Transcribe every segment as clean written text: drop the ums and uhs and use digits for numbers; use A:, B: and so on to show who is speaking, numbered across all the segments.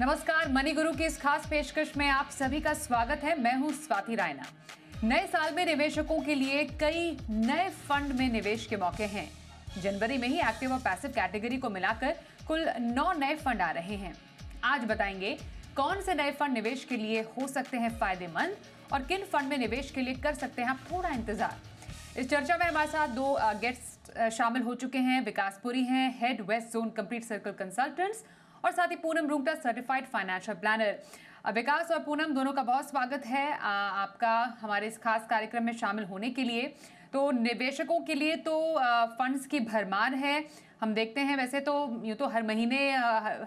A: नमस्कार, मनी गुरु की इस खास पेशकश में आप सभी का स्वागत है। मैं हूं स्वाति रायना। नए साल में निवेशकों के लिए कई नए फंड में निवेश के मौके हैं। जनवरी में ही एक्टिव और पैसिव कैटेगरी को मिलाकर कुल 9 नए फंड आ रहे हैं। आज बताएंगे कौन से नए फंड निवेश के लिए हो सकते हैं फायदेमंद और किन फंड में निवेश के लिए कर सकते हैं आप थोड़ा इंतजार। इस चर्चा में हमारे साथ दो गेस्ट शामिल हो चुके हैं। विकास पुरी हैं, head west zone Complete Circle Consultants, और साथ ही Poonam Rungta, certified financial planner. Vikas और पूनम दोनों का बहुत स्वागत है आपका हमारे इस खास कार्यक्रम में शामिल होने के लिए। तो निवेशकों के लिए तो फंड्स की भरमार है। हम देखते हैं वैसे तो यूँ तो हर महीने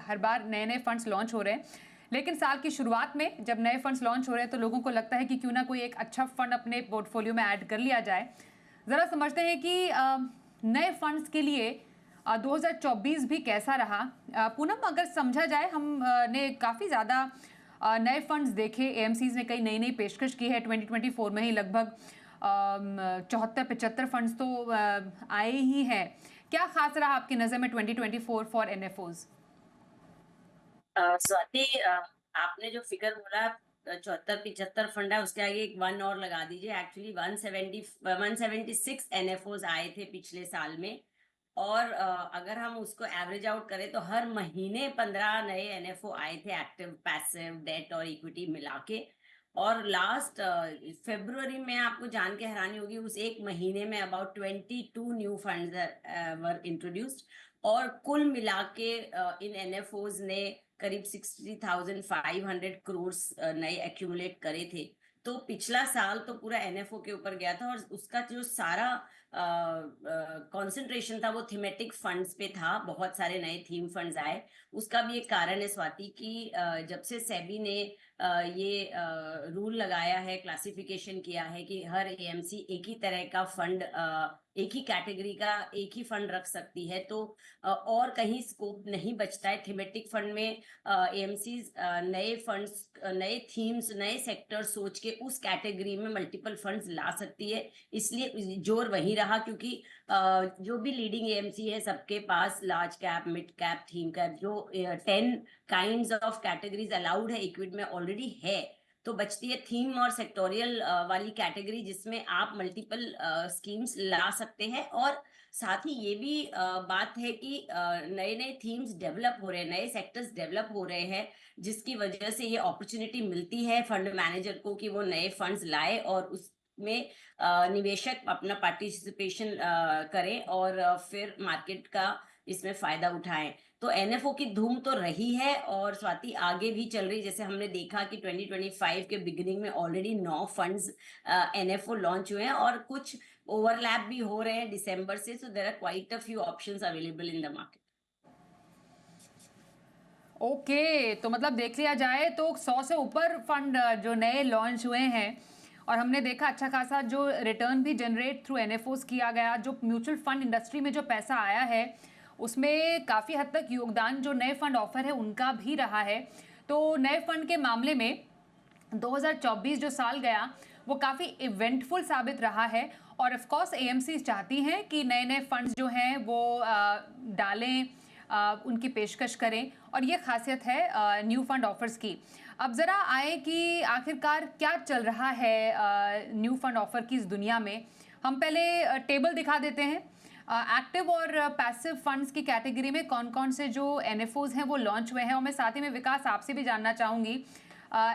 A: हर बार नए नए फंड्स लॉन्च हो रहे हैं, लेकिन साल की शुरुआत में जब नए फंड्स लॉन्च हो रहे हैं तो लोगों को लगता है कि क्यों ना कोई एक अच्छा फंड अपने पोर्टफोलियो में ऐड कर लिया जाए। ज़रा समझते हैं कि नए फंड्स के लिए 2024 भी कैसा रहा। पूनम, अगर समझा जाए, हमने काफ़ी ज़्यादा नए फंड्स देखे। एएमसीज ने कई नई नई पेशकश की है। 2024 में ही लगभग 74-75 फंड्स तो आए ही हैं। क्या खास रहा आपकी नज़र में 2024 फॉर एनएफओज?
B: स्वाति, आपने जो फिगर बोला 74-75 फंड है, उसके आगे एक 1 और लगा दीजिए। एक्चुअली 176 एनएफओज आए थे पिछले साल में। और अगर हम उसको एवरेज आउट करें तो हर महीने 15 नए एनएफओ आए थे, एक्टिव, पैसिव, डेट और इक्विटी मिला के। और लास्ट फरवरी में आपको जान के हैरानी होगी, उस एक महीने में about 22 new funds were introduced. और कुल मिला के इन एनएफओज ने करीब 60,500 करोड़ नए एक्यूमुलेट करे थे। तो पिछला साल तो पूरा एनएफओ के ऊपर गया था, और उसका जो सारा कंसंट्रेशन था वो थीमेटिक फंड्स पे था। बहुत सारे नए थीम फंड्स आए। उसका भी एक कारण है स्वाति कि जब से सेबी ने ये रूल लगाया है, क्लासिफिकेशन किया है कि हर एएमसी एक ही तरह का फंड, एक ही कैटेगरी का एक ही फंड रख सकती है, तो और कहीं स्कोप नहीं बचता है। थीमेटिक फंड में एएमसी नए फंड्स, नए थीम्स, नए सेक्टर सोच के उस कैटेगरी में मल्टीपल फंड्स ला सकती है। इसलिए जोर वहीं रहा, क्योंकि जो भी लीडिंग एएमसी है सबके पास large cap, mid cap, theme cap, जो 10 काइंड्स ऑफ कैटेगरीज अलाउड है इक्विटी में ऑलरेडी है। तो बचती है थीम और सेक्टोरियल वाली कैटेगरी, जिसमें आप मल्टीपल स्कीम्स ला सकते हैं। और साथ ही ये भी बात है कि नए नए थीम्स डेवलप हो रहे हैं, नए सेक्टर्स डेवलप हो रहे हैं, जिसकी वजह से ये अपॉर्चुनिटी मिलती है फंड मैनेजर को कि वो नए फंड्स लाए और उसमें निवेशक अपना पार्टिसिपेशन करें और फिर मार्केट का इसमें फायदा उठाएं। तो एनएफओ की धूम तो रही है, और स्वाति आगे भी चल रही। जैसे हमने देखा कि 2025 के बिगिनिंग में ऑलरेडी 9 फंड्स एनएफओ लॉन्च हुए हैं, और कुछ ओवरलैप भी हो रहे हैं दिसंबर से। So there are quite a few options available in the market.
A: Okay, तो मतलब देख लिया जाए तो 100 से ऊपर फंड जो नए लॉन्च हुए हैं, और हमने देखा अच्छा खासा जो रिटर्न भी जनरेट थ्रू एनएफओस किया गया। जो म्यूचुअल फंड इंडस्ट्री में जो पैसा आया है उसमें काफ़ी हद तक योगदान जो नए फंड ऑफर है उनका भी रहा है। तो नए फंड के मामले में 2024 जो साल गया वो काफ़ी इवेंटफुल साबित रहा है, और ऑफ कोर्स एएमसी चाहती हैं कि नए नए फंड्स जो हैं वो डालें, उनकी पेशकश करें, और ये खासियत है न्यू फंड ऑफर्स की। अब ज़रा आए कि आखिरकार क्या चल रहा है न्यू फंड ऑफर की इस दुनिया में। हम पहले टेबल दिखा देते हैं। एक्टिव और पैसिव फंड्स की कैटेगरी में कौन कौन से जो एनएफओज हैं वो लॉन्च हुए हैं, और मैं साथ ही में विकास आपसे भी जानना चाहूँगी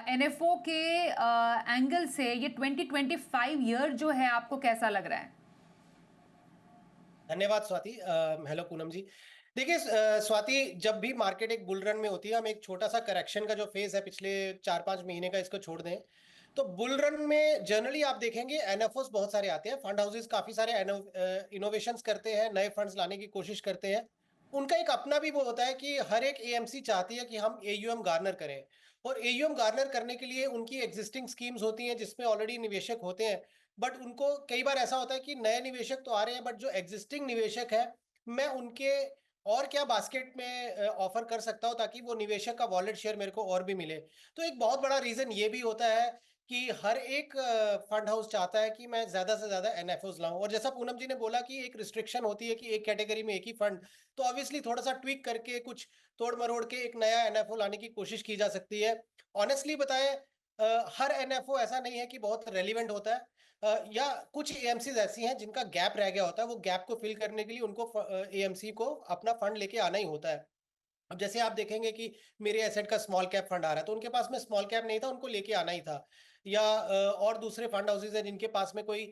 A: एनएफओ के एंगल से ये 2025 ईयर जो है आपको कैसा लग रहा है?
C: धन्यवाद स्वाति। हेलो पूनम जी। देखिए स्वाति, जब भी मार्केट एक बुल रन में होती है, हम एक छोटा सा करेक्शन का जो फेज है पिछले 4-5 महीने का, इसको छोड़ दें तो बुल रन में जनरली आप देखेंगे एनएफओस बहुत सारे आते हैं। फंड हाउसेस काफी सारे इनोवेशंस करते हैं, नए फंड्स लाने की कोशिश करते हैं। उनका एक अपना भी वो होता है कि हर एक एएमसी चाहती है कि हम एयूएम गार्नर करें, और एयूएम गार्नर करने के लिए उनकी एग्जिस्टिंग स्कीम्स होती हैं जिसमें ऑलरेडी निवेशक होते हैं। बट उनको कई बार ऐसा होता है कि नए निवेशक तो आ रहे हैं, बट जो एग्जिस्टिंग निवेशक है, मैं उनके और क्या बास्केट में ऑफर कर सकता हूं ताकि वो निवेशक का वॉलेट शेयर मेरे को और भी मिले। तो एक बहुत बड़ा रीजन ये भी होता है कि हर एक फंड हाउस चाहता है कि मैं ज़्यादा से ज़्यादा एनएफओज लाऊं, और जैसा पूनम जी ने बोला कि एक रिस्ट्रिक्शन होती है कि एक कैटेगरी में एक ही फंड, तो ऑब्वियसली थोड़ा सा ट्विक करके कुछ तोड़ मरोड़ के एक नया एनएफओ लाने की कोशिश की जा सकती है। ऑनेस्टली बताएं, हर एनएफओ ऐसा नहीं है कि बहुत रेलिवेंट होता है, या कुछ एएमसीज ऐसी हैं जिनका गैप रह गया होता है, वो गैप को फिल करने के लिए उनको एएमसी को अपना फंड लेके आना ही होता है। अब जैसे आप देखेंगे कि मेरे एसेट का स्मॉल कैप फंड आ रहा है, तो उनके पास में स्मॉल कैप नहीं था, उनको लेके आना ही था। या और दूसरे फंड हाउसेज हैं जिनके पास में कोई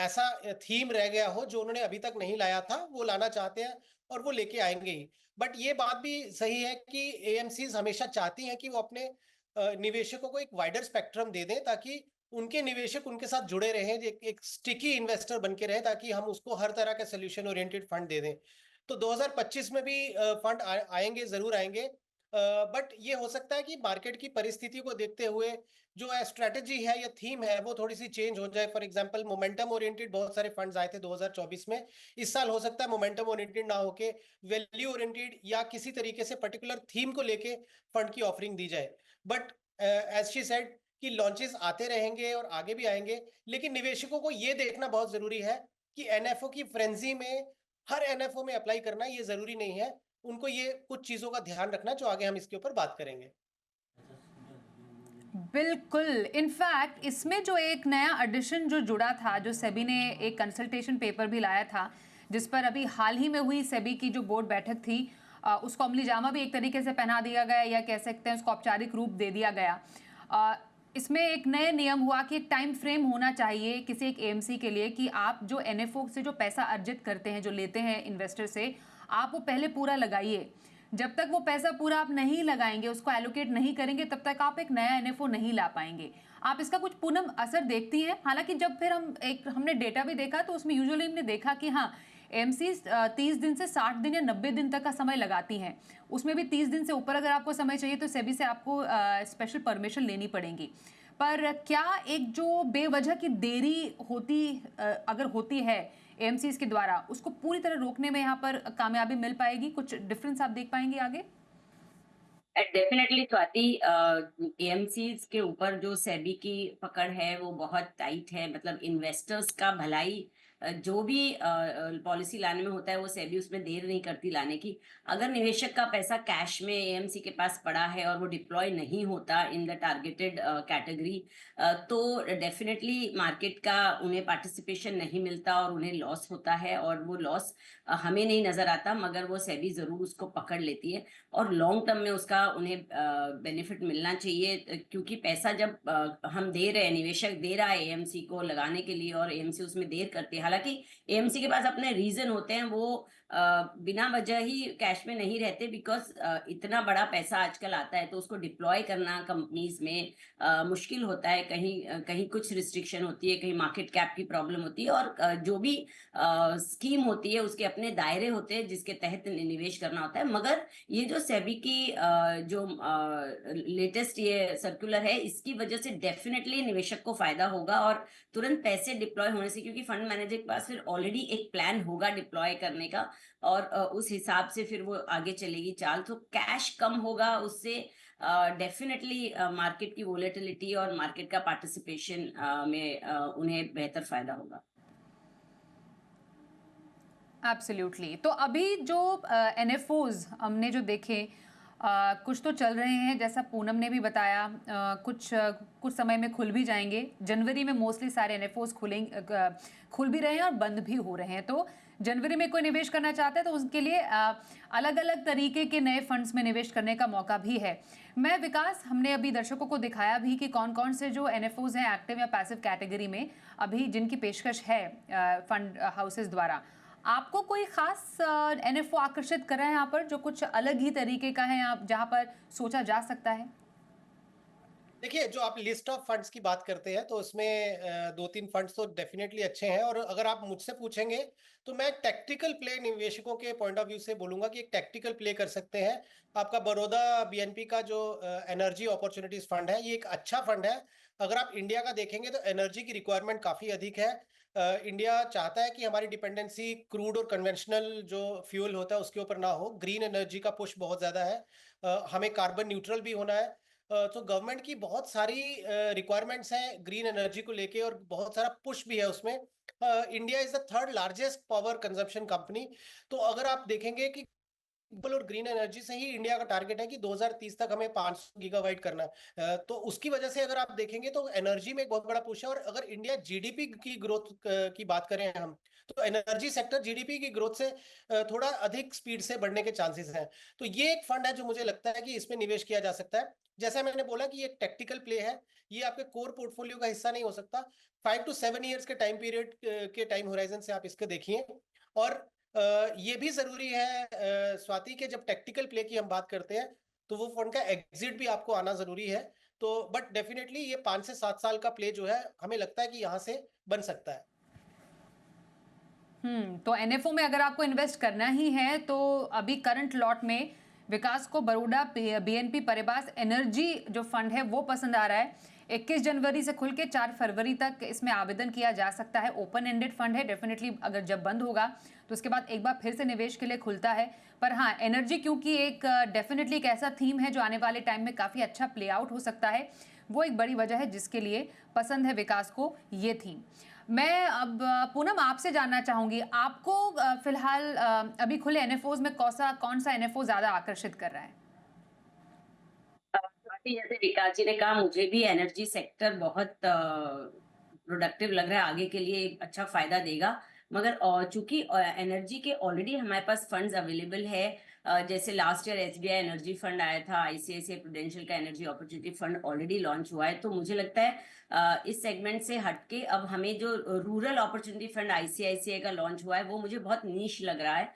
C: ऐसा थीम रह गया हो जो उन्होंने अभी तक नहीं लाया था, वो लाना चाहते हैं और वो लेके आएंगे ही। बट ये बात भी सही है कि एएमसीज हमेशा चाहती हैं कि वो अपने निवेशकों को एक वाइडर स्पेक्ट्रम दे दें, ताकि उनके निवेशक उनके साथ जुड़े रहें, एक स्टिकी इन्वेस्टर बन के रहें, ताकि हम उसको हर तरह के सोल्यूशन ओरिएंटेड फंड दे दें। तो 2025 में भी फंड आएंगे, जरूर आएंगे, बट ये हो सकता है कि मार्केट की परिस्थिति को देखते हुए जो स्ट्रेटजी है या थीम है वो थोड़ी सी चेंज हो जाए। फॉर एग्जांपल, मोमेंटम ओरिएंटेड बहुत सारे फंड्स आए थे 2024 में। इस साल हो सकता है मोमेंटम ओरिएंटेड ना होके वैल्यू ओरिएंटेड या किसी तरीके से पर्टिकुलर थीम को लेके फंड की ऑफरिंग दी जाए। बट एज शी सेड कि लॉन्चेस आते रहेंगे और आगे भी आएंगे, लेकिन निवेशकों को ये देखना बहुत जरूरी है कि एनएफओ की फ्रेंजी में हर एनएफओ में अप्लाई करना ये जरूरी नहीं है। उनको ये कुछ चीजों का ध्यान रखना, जो आगे हम इसके ऊपर बात करेंगे।
A: बिल्कुल। इनफैक्ट इसमें जो एक नया एडिशन जो जुड़ा था, जो सेबी ने एक कंसल्टेशन पेपर भी लाया था, जिस पर अभी हाल ही में हुई सेबी की जो बोर्ड बैठक थी, उसको अमली जामा भी एक तरीके से पहना दिया गया, या कह सकते हैं उसको औपचारिक रूप दे दिया गया। इसमें एक नए नियम हुआ कि एक टाइम फ्रेम होना चाहिए किसी एक एएमसी के लिए कि आप जो एनएफओ से जो पैसा अर्जित करते हैं, जो लेते हैं इन्वेस्टर से, आप वो पहले पूरा लगाइए। जब तक वो पैसा पूरा आप नहीं लगाएंगे, उसको एलोकेट नहीं करेंगे, तब तक आप एक नया एनएफओ नहीं ला पाएंगे। आप इसका कुछ पूनम असर देखती हैं? हालांकि जब फिर हमने डेटा भी देखा, तो उसमें यूजुअली हमने देखा कि हाँ, एएमसी 30 दिन से 60 दिन या 90 दिन तक का समय लगाती हैं। उसमें भी 30 दिन से ऊपर अगर आपको समय चाहिए तो सेबी से आपको स्पेशल परमिशन लेनी पड़ेगी। पर क्या एक जो बेवजह की देरी होती अगर होती है एएमसीज के द्वारा, उसको पूरी तरह रोकने में यहाँ पर कामयाबी मिल पाएगी? कुछ डिफरेंस आप देख पाएंगे आगे?
B: डेफिनेटली स्वाति, एएमसीज के ऊपर जो सेबी की पकड़ है वो बहुत टाइट है। मतलब इन्वेस्टर्स का भलाई जो भी पॉलिसी लाने में होता है वो सेबी उसमें देर नहीं करती लाने की। अगर निवेशक का पैसा कैश में एएमसी के पास पड़ा है और वो डिप्लॉय नहीं होता इन द टारगेटेड कैटेगरी, तो डेफिनेटली मार्केट का उन्हें पार्टिसिपेशन नहीं मिलता और उन्हें लॉस होता है। और वो लॉस हमें नहीं नजर आता, मगर वो सेबी जरूर उसको पकड़ लेती है और लॉन्ग टर्म में उसका उन्हें बेनिफिट मिलना चाहिए। क्योंकि पैसा जब हम दे रहे हैं, निवेशक दे रहा है एएमसी को लगाने के लिए और एएमसी उसमें देर करती है। हालांकि एएमसी के पास अपने रीजन होते हैं, वो बिना वजह ही कैश में नहीं रहते, बिकॉज इतना बड़ा पैसा आजकल आता है तो उसको डिप्लॉय करना कंपनीज में मुश्किल होता है। कहीं कुछ रिस्ट्रिक्शन होती है, कहीं मार्केट कैप की प्रॉब्लम होती है, और जो भी स्कीम होती है उसके अपने दायरे होते हैं जिसके तहत निवेश करना होता है। मगर ये जो सेबी की जो लेटेस्ट ये सर्कुलर है, इसकी वजह से डेफिनेटली निवेशक को फायदा होगा और तुरंत पैसे डिप्लॉय होने से, क्योंकि फंड मैनेजर के पास फिर ऑलरेडी एक प्लान होगा डिप्लॉय करने का और उस हिसाब से फिर वो आगे चलेगी चाल। तो कैश कम होगा, उससे डेफिनेटली मार्केट की वोलेटिलिटी और मार्केट का पार्टिसिपेशन में उन्हें बेहतर फायदा होगा।
A: एब्सोल्युटली। तो अभी जो एनएफओज हमने जो देखे, कुछ तो चल रहे हैं जैसा पूनम ने भी बताया, कुछ समय में खुल भी जाएंगे। जनवरी में मोस्टली सारे एनएफओज खुल भी रहे हैं और बंद भी हो रहे हैं। तो जनवरी में कोई निवेश करना चाहता है तो उसके लिए अलग अलग तरीके के नए फंड्स में निवेश करने का मौका भी है। मैं विकास, हमने अभी दर्शकों को दिखाया भी कि कौन कौन से जो एनएफओज हैं एक्टिव या पैसिव कैटेगरी में अभी जिनकी पेशकश है फंड हाउसेस द्वारा। आपको कोई खास एनएफओ आकर्षित कर रहा है यहाँ पर, जो कुछ अलग ही तरीके का है, आप जहाँ पर सोचा जा सकता है?
C: देखिए, जो आप लिस्ट ऑफ फंड्स की बात करते हैं तो उसमें दो तीन फंड्स तो डेफिनेटली अच्छे हैं, और अगर आप मुझसे पूछेंगे तो मैं टैक्टिकल प्ले निवेशकों के पॉइंट ऑफ व्यू से बोलूंगा कि एक टैक्टिकल प्ले कर सकते हैं। आपका बड़ौदा बीएनपी का जो एनर्जी अपॉर्चुनिटीज फंड है, ये एक अच्छा फंड है। अगर आप इंडिया का देखेंगे तो एनर्जी की रिक्वायरमेंट काफी अधिक है। इंडिया चाहता है कि हमारी डिपेंडेंसी क्रूड और कन्वेंशनल जो फ्यूल होता है उसके ऊपर ना हो। ग्रीन एनर्जी का पुश बहुत ज्यादा है। हमें कार्बन न्यूट्रल भी होना है। तो गवर्नमेंट की बहुत सारी रिक्वायरमेंट्स हैं ग्रीन एनर्जी को लेके और बहुत सारा पुश भी है उसमें। India is the third largest power consumption company. तो अगर आप देखेंगे कि और ग्रीन एनर्जी से ही इंडिया का टारगेट है कि 2030 तक हमें 500 गीगावाट करना है। तो उसकी वजह से अगर आप देखेंगे तो एनर्जी में एक बहुत बड़ा पुश है। और अगर इंडिया जीडीपी की ग्रोथ की बात करें हम, तो एनर्जी सेक्टर जीडीपी की ग्रोथ से थोड़ा अधिक स्पीड से बढ़ने के चांसेस हैं। तो ये एक फंड है जो मुझे लगता है कि इसमें निवेश किया जा सकता है। जैसा मैंने बोला कि ये एक टेक्टिकल प्ले है, ये आपके कोर पोर्टफोलियो का हिस्सा नहीं हो सकता। 5 to 7 ईयर्स के टाइम पीरियड के टाइम होराइजन से आप इसको देखिए। और ये भी जरूरी है स्वाति के, जब टेक्टिकल प्ले की हम बात करते हैं तो वो फंड का एग्जिट भी आपको आना जरूरी है। तो बट डेफिनेटली ये 5 से 7 साल का प्ले जो है हमें लगता है कि यहाँ से बन सकता है।
A: तो एनएफओ में अगर आपको इन्वेस्ट करना ही है तो अभी करंट लॉट में विकास को बड़ौदा बीएनपी पारिबास एनर्जी जो फंड है वो पसंद आ रहा है। 21 जनवरी से खुल के 4 फरवरी तक इसमें आवेदन किया जा सकता है। ओपन एंडेड फंड है, डेफिनेटली अगर जब बंद होगा तो उसके बाद एक बार फिर से निवेश के लिए खुलता है। पर हाँ, एनर्जी क्योंकि एक डेफिनेटली एक ऐसा थीम है जो आने वाले टाइम में काफ़ी अच्छा प्ले आउट हो सकता है, वो एक बड़ी वजह है जिसके लिए पसंद है विकास को ये थीम। मैं अब पूनम आपसे जानना चाहूंगी, आपको फिलहाल अभी खुले एनएफओज में कौन सा एनएफओ ज्यादा आकर्षित कर रहा है?
B: काफी, जैसे विकास जी ने कहा, मुझे भी एनर्जी सेक्टर बहुत प्रोडक्टिव लग रहा है, आगे के लिए एक अच्छा फायदा देगा। मगर चूंकि एनर्जी के ऑलरेडी हमारे पास फंड्स अवेलेबल है, जैसे last year SBI energy fund आया था, आईसीआईसीआई प्रूडेंशियल का energy opportunity fund already launch हुआ है। तो मुझे लगता है इस सेगमेंट से हटके अब हमें जो रूरल अपॉर्चुनिटी फंड आईसीआईसीआई का लॉन्च हुआ है वो मुझे बहुत नीश लग रहा है।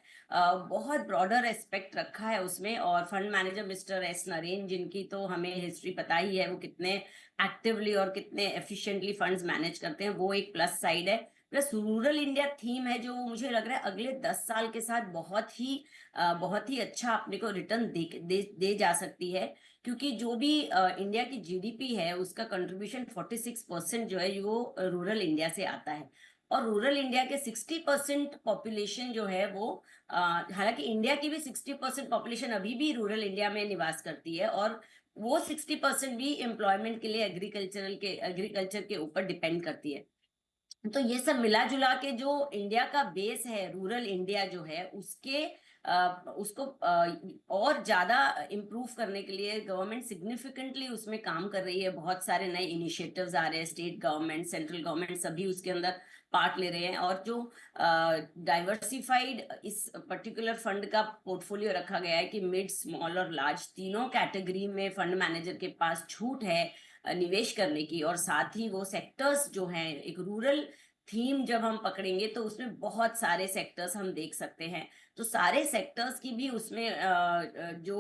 B: बहुत ब्रॉडर एस्पेक्ट रखा है उसमें, और fund manager mister S Naren, जिनकी तो हमें हिस्ट्री पता ही है, वो कितने एक्टिवली और कितने एफिशिएंटली फंड्स मैनेज करते हैं, वो एक प्लस साइड है। प्लस रूरल इंडिया थीम है जो मुझे लग रहा है अगले 10 साल के साथ बहुत ही अच्छा अपने को रिटर्न दे जा सकती है। क्योंकि जो भी इंडिया की जीडीपी है उसका कंट्रीब्यूशन 46% जो है वो रूरल इंडिया से आता है। और रूरल इंडिया के 60% पॉपुलेशन जो है वो हालांकि इंडिया की भी 60% पॉपुलेशन अभी भी रूरल इंडिया में निवास करती है, और वो 60% भी एम्प्लॉयमेंट के लिए एग्रीकल्चर के ऊपर डिपेंड करती है। तो ये सब मिला जुला के जो इंडिया का बेस है, रूरल इंडिया जो है, उसको और ज्यादा इम्प्रूव करने के लिए गवर्नमेंट सिग्निफिकेंटली उसमें काम कर रही है। बहुत सारे नए इनिशिएटिव्स आ रहे हैं, स्टेट गवर्नमेंट, सेंट्रल गवर्नमेंट सभी उसके अंदर पार्ट ले रहे हैं। और जो डाइवर्सिफाइड इस पर्टिकुलर फंड का पोर्टफोलियो रखा गया है कि मिड, स्मॉल और लार्ज तीनों कैटेगरी में फंड मैनेजर के पास छूट है निवेश करने की। और साथ ही वो सेक्टर्स जो हैं, एक रूरल थीम जब हम पकड़ेंगे तो उसमें बहुत सारे सेक्टर्स हम देख सकते हैं। तो सारे सेक्टर्स की भी उसमें जो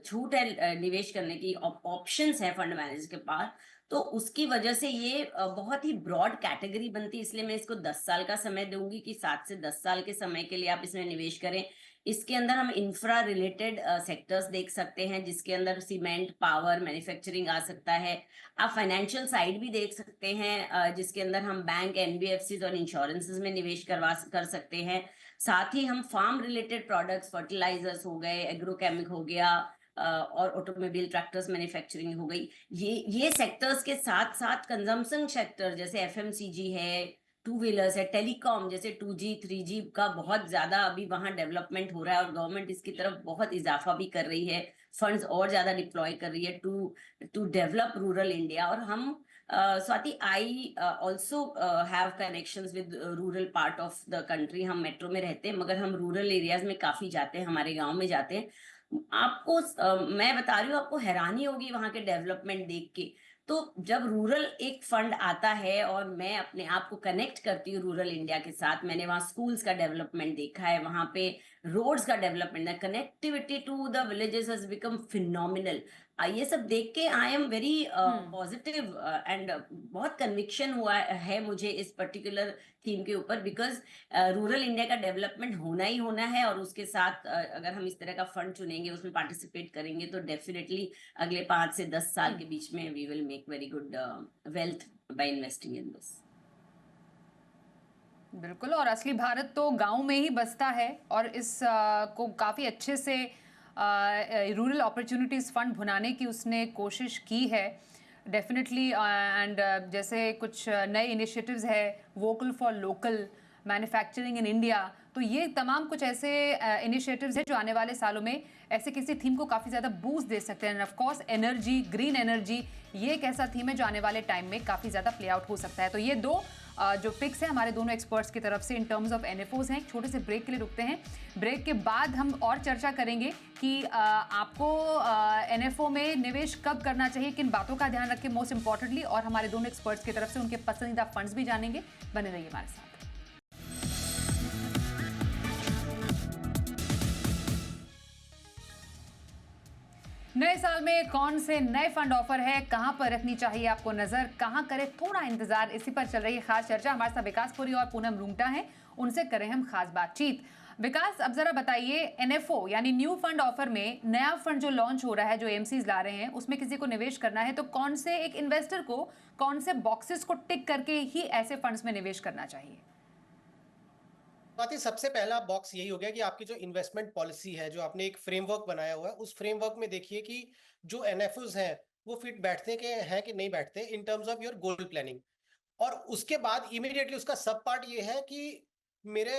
B: छूट है निवेश करने की, ऑप्शंस है फंड मैनेजर के पास, तो उसकी वजह से ये बहुत ही ब्रॉड कैटेगरी बनती है। इसलिए मैं इसको 10 साल का समय दूंगी कि 7 से 10 साल के समय के लिए आप इसमें निवेश करें। इसके अंदर हम इंफ्रा रिलेटेड सेक्टर्स देख सकते हैं, जिसके अंदर सीमेंट, पावर, मैन्युफैक्चरिंग आ सकता है। आप फाइनेंशियल साइड भी देख सकते हैं, जिसके अंदर हम बैंक, एनबीएफसीज और इंश्योरेंसेस में निवेश कर सकते हैं। साथ ही हम फार्म रिलेटेड प्रोडक्ट्स, फर्टिलाइजर्स हो गए, एग्रोकेमिक हो गया, और ऑटोमोबाइल, ट्रैक्टर्स मैन्युफैक्चरिंग हो गई, ये सेक्टर्स के साथ साथ कंजम्पशन सेक्टर जैसे एफएमसीजी है, टू व्हीलर्स है, टेलीकॉम जैसे 2G 3G का बहुत ज्यादा अभी वहां डेवलपमेंट हो रहा है, और गवर्नमेंट इसकी तरफ बहुत इजाफा भी कर रही है, फंड्स और ज्यादा डिप्लॉय कर रही है टू डेवलप रूरल इंडिया। और हम Swati, I also have connections with rural part of the country. हम मेट्रो में रहते हैं मगर हम रूरल एरियाज में काफी जाते हैं, हमारे गाँव में जाते हैं। आपको मैं बता रही हूँ, आपको हैरानी होगी वहां के डेवलपमेंट देख के। तो जब रूरल एक फंड आता है और मैं अपने आप को कनेक्ट करती हूँ रूरल इंडिया के साथ, मैंने वहाँ स्कूल्स का डेवलपमेंट देखा है, वहाँ पे रोड्स का डेवलपमेंट है, connectivity to the villages has become phenomenal. ये सब देख के I am very positive and बहुत कन्विक्शन हुआ है मुझे इस पर्टिकुलर थीम के ऊपर, बिकॉज रूरल इंडिया का डेवलपमेंट होना ही होना है। और उसके साथ अगर हम इस तरह का फंड चुनेंगे, उसमें पार्टिसिपेट करेंगे, तो डेफिनेटली अगले 5 से 10 साल के बीच में we will make very good wealth by investing in this.
A: बिल्कुल, और असली भारत तो गांव में ही बसता है, और इस को काफ़ी अच्छे से रूरल अपॉर्चुनिटीज़ फंड भुनाने की उसने कोशिश की है डेफिनेटली। एंड जैसे कुछ नए इनिशिएटिव्स है, vocal for local, manufacturing in India, तो ये तमाम कुछ ऐसे इनिशिएटिव्स हैं जो आने वाले सालों में ऐसे किसी थीम को काफ़ी ज़्यादा बूस्ट दे सकते हैं। Of course energy, green energy, ये एक ऐसा थीम है जो आने वाले टाइम में काफ़ी ज़्यादा प्ले आउट हो सकता है। तो ये दो जो पिक्स हैं हमारे दोनों एक्सपर्ट्स की तरफ से इन टर्म्स ऑफ एनएफओज हैं। एक छोटे से ब्रेक के लिए रुकते हैं, ब्रेक के बाद हम और चर्चा करेंगे कि आपको एनएफओ में निवेश कब करना चाहिए, किन बातों का ध्यान रखें मोस्ट इंपॉर्टेंटली, और हमारे दोनों एक्सपर्ट्स की तरफ से उनके पसंदीदा फंड्स भी जानेंगे। बने रहिए हमारे साथ। नए साल में कौन से नए फंड ऑफर है, कहां पर रखनी चाहिए आपको नजर, कहां करें थोड़ा इंतजार, इसी पर चल रही है खास चर्चा। हमारे साथ विकास पुरी और पूनम रूंगटा हैं, उनसे करें हम खास बातचीत। विकास, अब जरा बताइए, एनएफओ यानी न्यू फंड ऑफर में नया फंड जो लॉन्च हो रहा है, जो एमसीज ला रहे हैं, उसमें किसी को निवेश करना है तो कौन से एक इन्वेस्टर को कौन से बॉक्सेस को टिक करके ही ऐसे फंड्स में निवेश करना चाहिए?
C: बात ही सबसे पहला बॉक्स यही हो गया कि आपकी जो इन्वेस्टमेंट पॉलिसी है, जो आपने एक फ्रेमवर्क बनाया हुआ है, उस फ्रेमवर्क में देखिए कि जो एनएफओज हैं वो फिट बैठते के हैं कि नहीं बैठते in terms of your goal planning. और उसके बाद इमीडिएटली उसका सब पार्ट ये है कि मेरे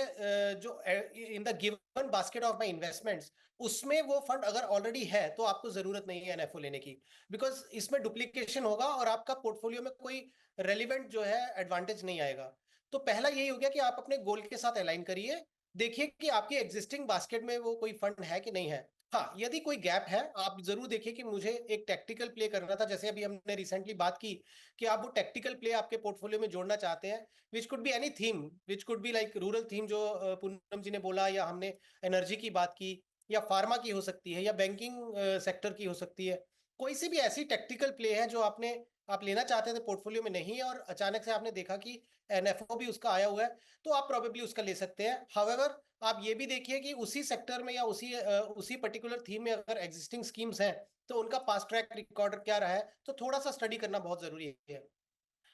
C: जो in the given basket of my investments, उसमें वो फंड अगर ऑलरेडी है तो आपको जरूरत नहीं है एनएफओ लेने की, बिकॉज इसमें डुप्लीकेशन होगा और आपका पोर्टफोलियो में कोई रेलिवेंट जो है एडवांटेज नहीं आएगा। तो पहला यही हो गया कि आप अपने गोल के साथ अलाइन करिए, देखिए कि आपकी एग्जिस्टिंग बास्केट में वो कोई फंड है कि नहीं है। हाँ, यदि कोई गैप है, आप जरूर देखिए कि मुझे एक टैक्टिकल प्ले करना था, जैसे अभी हमने रिसेंटली बात की कि आप वो टैक्टिकल प्ले आपके पोर्टफोलियो में जोड़ना चाहते हैं, which could be any theme, which could be like rural theme जो पूनम जी ने बोला, या हमने एनर्जी की बात की, या फार्मा की हो सकती है, या बैंकिंग सेक्टर की हो सकती है। कोई सी भी ऐसी टैक्टिकल प्ले है जो आप लेना चाहते थे, पोर्टफोलियो में नहीं है, और अचानक से आपने देखा कि एनएफओ भी उसका आया हुआ है, तो आप प्रोबेबली उसका ले सकते हैं। हाउएवर, आप ये भी देखिए कि उसी सेक्टर में या उसी पर्टिकुलर थीम में अगर एग्जिस्टिंग स्कीम्स हैं तो उनका पास्ट ट्रैक रिकॉर्ड क्या रहा है, तो थोड़ा सा स्टडी करना बहुत जरूरी है।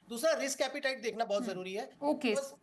C: दूसरा, रिस्क एपिटाइट देखना बहुत जरूरी है।
A: ओके।
C: बस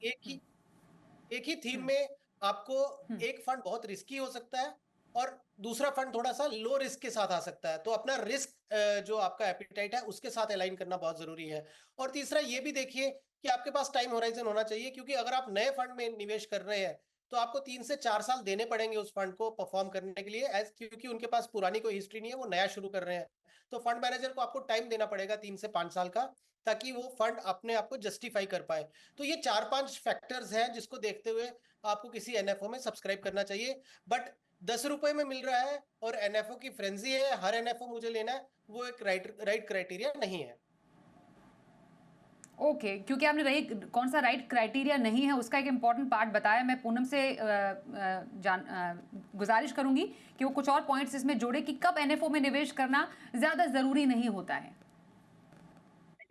C: एक ही थीम में आपको एक फंड बहुत रिस्की हो सकता है और दूसरा फंड थोड़ा सा लो रिस्क के साथ आ सकता है, तो अपना रिस्क जो आपका एपिटाइट है उसके साथ अलाइन करना बहुत जरूरी है। और तीसरा ये भी देखिए कि आपके पास टाइम होराइजन होना चाहिए, क्योंकि अगर आप नए फंड में निवेश कर रहे हैं तो आपको 3 से 4 साल देने पड़ेंगे उस फंड को परफॉर्म करने के लिए, क्योंकि उनके पास पुरानी कोई हिस्ट्री नहीं है, वो नया शुरू कर रहे हैं। तो फंड मैनेजर को आपको टाइम देना पड़ेगा 3 से 5 साल का, ताकि वो फंड अपने आप को जस्टिफाई कर पाए। तो ये 4-5 फैक्टर्स हैं जिसको देखते हुए आपको किसी एनएफओ में सब्सक्राइब करना चाहिए। बट 10 रुपए में मिल रहा है और एनएफओ की फ्रेंजी है, हर एनएफओ मुझे लेना है, वो एक राइट क्राइटेरिया नहीं है।
A: ओके, क्योंकि आपने रही कौन सा राइट क्राइटेरिया नहीं है उसका एक इम्पॉर्टेंट पार्ट बताया। मैं पूनम से गुजारिश करूंगी कि वो कुछ और पॉइंट्स इसमें जोड़े कि कब एनएफओ में निवेश करना ज्यादा जरूरी नहीं होता है।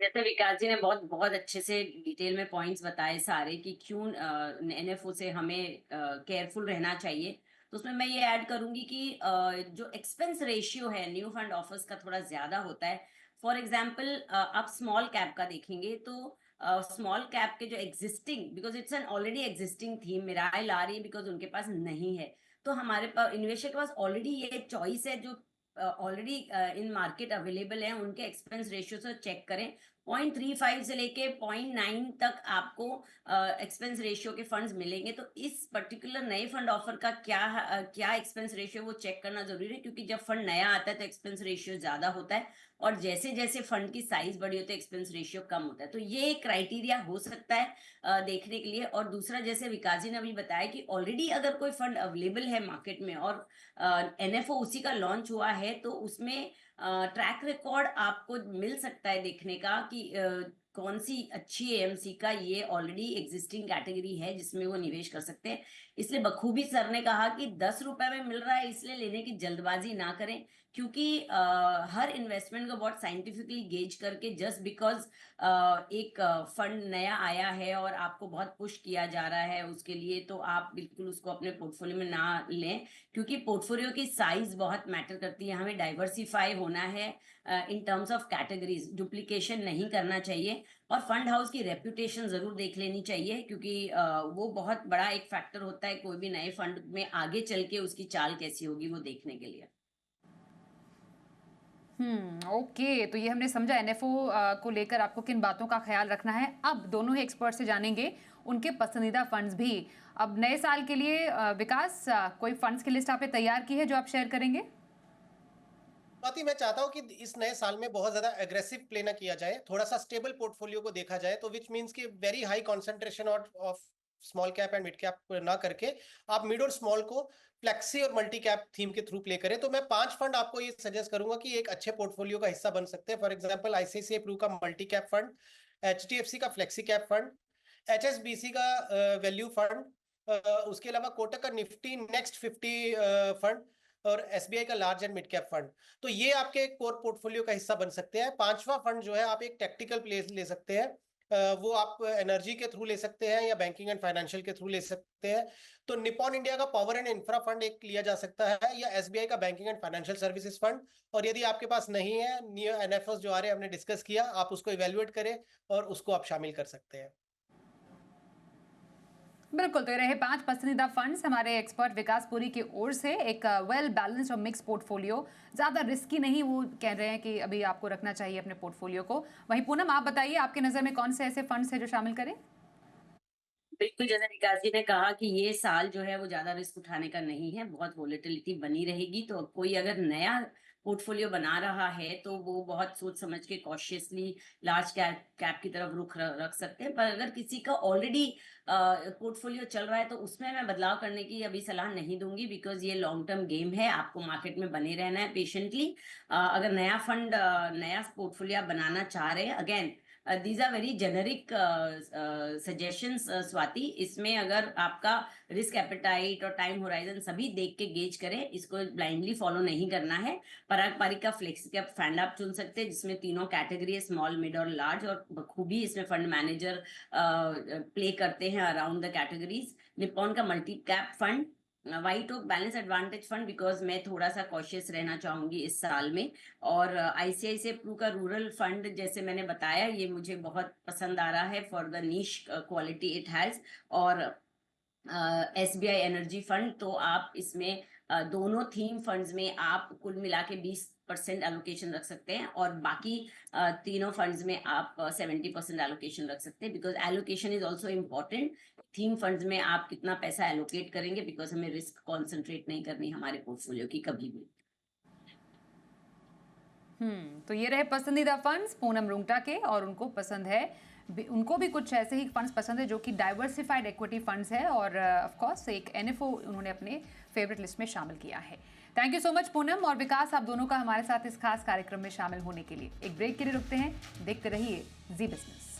B: जैसे विकास जी ने बहुत बहुत अच्छे से डिटेल में पॉइंट्स बताए सारे कि क्यों एनएफओ से हमें केयरफुल रहना चाहिए। तो उसमें मैं ये ऐड करूंगी कि जो एक्सपेंस रेशियो है न्यू फंड ऑफर्स का थोड़ा ज्यादा होता है। फॉर एग्जांपल आप स्मॉल कैप का देखेंगे तो स्मॉल कैप के जो existing, because it's an already existing theme, Mirae आ रही है बिकॉज उनके पास नहीं है, तो हमारे पास इन्वेस्टर के पास ऑलरेडी ये चॉइस है जो ऑलरेडी इन मार्केट अवेलेबल है। उनके एक्सपेंस रेशियो से चेक करें, 0.35 से लेके 0.9 तक आपको एक्सपेंस रेशियो के फंड्स मिलेंगे। तो इस पर्टिकुलर नए फंड ऑफर का क्या एक्सपेंस रेशियो वो चेक करना जरूरी है, क्योंकि जब फंड नया आता है तो एक्सपेंस रेशियो ज्यादा होता है और जैसे जैसे फंड की साइज बड़ी होती है एक्सपेंस रेशियो कम होता है। तो ये क्राइटेरिया हो सकता है देखने के लिए। और दूसरा, जैसे विकास जी ने अभी बताया कि ऑलरेडी अगर कोई फंड अवेलेबल है मार्केट में और एनएफओ उसी का लॉन्च हुआ है, तो उसमें ट्रैक रिकॉर्ड आपको मिल सकता है देखने का कि कौन सी अच्छी एएमसी का ये ऑलरेडी एग्जिस्टिंग कैटेगरी है जिसमें वो निवेश कर सकते हैं। इसलिए बखूबी सर ने कहा कि 10 रुपए में मिल रहा है इसलिए लेने की जल्दबाजी ना करें, क्योंकि हर इन्वेस्टमेंट को बहुत साइंटिफिकली गेज करके, जस्ट बिकॉज एक फंड नया आया है और आपको बहुत पुश किया जा रहा है उसके लिए, तो आप बिल्कुल उसको अपने पोर्टफोलियो में ना लें, क्योंकि पोर्टफोलियो की साइज बहुत मैटर करती है। हमें डाइवर्सिफाई होना है in terms of categories, duplication नहीं करना चाहिए और फंड हाउस की रेपुटेशन जरूर देख लेनी चाहिए, क्योंकि वो बहुत बड़ा एक फैक्टर होता है कोई भी नए फंड में आगे चल के उसकी चाल कैसी होगी वो देखने के लिए।
A: ओके, तो ये हमने समझा एनएफओ को लेकर आपको किन बातों का ख्याल रखना है। अब दोनों ही एक्सपर्ट से जानेंगे उनके पसंदीदा फंड्स भी। अब नए साल के लिए विकास, कोई फंड्स की लिस्ट आपने तैयार की है जो आप शेयर करेंगे?
C: स्वाति, मैं चाहता हूँ कि इस नए साल में बहुत ज्यादा एग्रेसिव प्ले ना किया जाए, थोड़ा सा स्टेबल पोर्टफोलियो को देखा जाए, तो विच मींस कि very high concentration of small cap and mid cap ना करके आप मिड और स्मॉल को फ्लेक्सी और मल्टी कैप थीम के थ्रू प्ले करें। तो मैं 5 फंड आपको ये सजेस्ट करूंगा कि एक अच्छे पोर्टफोलियो का हिस्सा बन सकते हैं। फॉर एग्जांपल आईसीआईसीआई प्रू का मल्टी कैप फंड, एचडीएफसी का फ्लेक्सी कैप फंड, एचएसबीसी का वैल्यू फंड, उसके अलावा कोटक का निफ्टी नेक्स्ट 50 फंड और एसबीआई का large and mid cap fund. तो ये आपके एक कोर पोर्टफोलियो का हिस्सा बन सकते हैं। पांचवा फंड जो है आप एक टेक्टिकल प्ले ले सकते हैं, वो आप एनर्जी के थ्रू ले सकते हैं या बैंकिंग एंड फाइनेंशियल के थ्रू ले सकते हैं। तो निपॉन इंडिया का पावर एंड इंफ्रा फंड एक लिया जा सकता है, या एसबीआई का banking and financial services fund. और यदि आपके पास नहीं है, नियो एनएफएस जो आ रहे हैं हमने डिस्कस किया, आप उसको इवेल्युएट करें और उसको आप शामिल कर सकते हैं।
A: बिल्कुल, तो ये रहे 5 पसंदीदा फंड्स हमारे एक्सपर्ट विकास पुरी की ओर से। एक वेल बैलेंस्ड और मिक्स पोर्टफोलियो, ज़्यादा रिस्की नहीं वो कह रहे हैं कि अभी आपको रखना चाहिए अपने पोर्टफोलियो को। वहीं पूनम, आप बताइए आपकी नज़र में कौन से ऐसे फंड्स हैं जो शामिल करें?
B: बिल्कुल, जैसे विकास जी ने कहा कि ये साल जो है वो ज़्यादा रिस्क उठाने का नहीं है, बहुत वोलेटिलिटी बनी रहेगी। तो कोई अगर नया पोर्टफोलियो बना रहा है तो वो बहुत सोच समझ के कॉशियसली लार्ज कैप की तरफ रुख रख सकते हैं। पर अगर किसी का ऑलरेडी पोर्टफोलियो चल रहा है तो उसमें मैं बदलाव करने की अभी सलाह नहीं दूंगी, बिकॉज ये लॉन्ग टर्म गेम है, आपको मार्केट में बने रहना है पेशेंटली। अगर नया फंड नया पोर्टफोलियो आप बनाना चाह रहे हैं, again these are very generic suggestions Swati. इसमें अगर आपका रिस्क एपेटाइट और टाइम होराइजन सभी देख के गेज करें, इसको ब्लाइंडली फॉलो नहीं करना है। पारंपरिक का फ्लेक्सी कैप फंड आप चुन सकते हैं, जिसमें तीनों कैटेगरी है, स्मॉल मिड और लार्ज, और बखूबी इसमें फंड मैनेजर प्ले करते हैं अराउंड द कैटेगरीज। निपॉन का multi cap fund, white oak balance advantage fund, because मैं थोड़ा सा कॉशियस रहना चाहूंगी इस साल में। और आईसीआईसीआई प्रू का रूरल फंड, जैसे मैंने बताया, ये मुझे बहुत पसंद आ रहा है for the niche quality it has. और एसबीआई एनर्जी फंड, तो आप इसमें दोनों थीम फंड्स में आप कुल मिला के 20% एलोकेशन रख सकते हैं, और बाकी तीनों फंड्स में आप 70% एलोकेशन रख सकते हैं, because allocation is also important. Theme funds में आप कितना पैसा एलोकेट करेंगे, बिकॉज हमें रिस्क कॉन्सेंट्रेट नहीं करनी हमारे पोर्टफोलियो की कभी भी।
A: तो ये रहे पसंदीदा फंड्स पूनम रुंगटा के, और उनको पसंद है, उनको भी कुछ ऐसे ही फंड्स पसंद है जो कि डाइवर्सिफाइड इक्विटी फंड्स है, और ऑफ कोर्स एक एनएफओ उन्होंने अपने फेवरेट लिस्ट में शामिल किया है। Thank you so much Poonam और विकास, आप दोनों का हमारे साथ इस खास कार्यक्रम में शामिल होने के लिए। एक ब्रेक के लिए रुकते हैं, देखते रहिए जी बिजनेस।